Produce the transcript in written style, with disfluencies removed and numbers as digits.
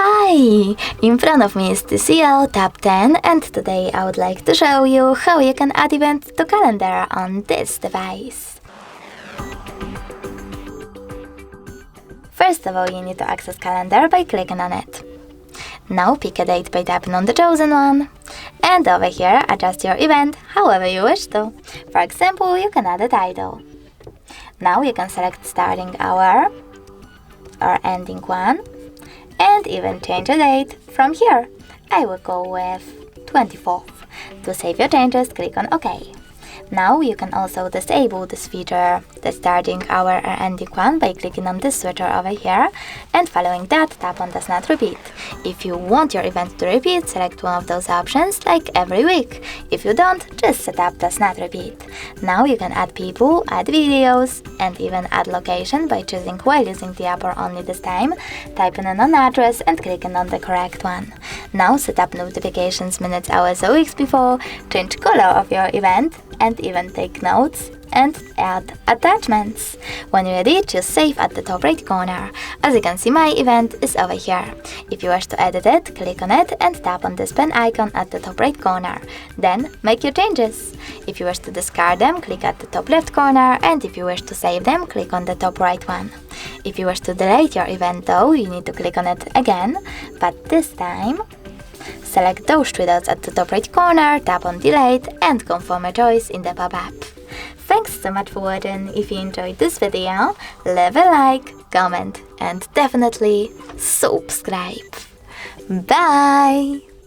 Hi! In front of me is TCL Tab 10, and today I would like to show you how you can add event to calendar on this device. First of all, you need to access calendar by clicking on it. Now pick a date by tapping on the chosen one. And over here, adjust your event however you wish to. For example, you can add a title. Now you can select starting hour or ending one, and even change a date from here. I will go with 24th. To save your changes, click on OK. Now you can also disable this feature, the starting hour or ending one, by clicking on this switcher over here, and following that, tap on does not repeat. If you want your event to repeat, select one of those options, like every week. If you don't, just set up does not repeat. Now you can add people, add videos, and even add location by choosing while using the app or only this time, typing in an address and clicking on the correct one. Now set up notifications minutes, hours, or weeks before, change color of your event, and even take notes and add attachments. When you're ready, choose Save at the top right corner. As you can see, my event is over here. If you wish to edit it, click on it and tap on this pen icon at the top right corner. Then make your changes. If you wish to discard them, click at the top left corner, and if you wish to save them, click on the top right one. If you wish to delete your event though, you need to click on it again, but this time select those three dots at the top right corner, tap on delete, and confirm your choice in the pop-up. Thanks so much for watching. If you enjoyed this video, leave a like, comment, and definitely subscribe. Bye!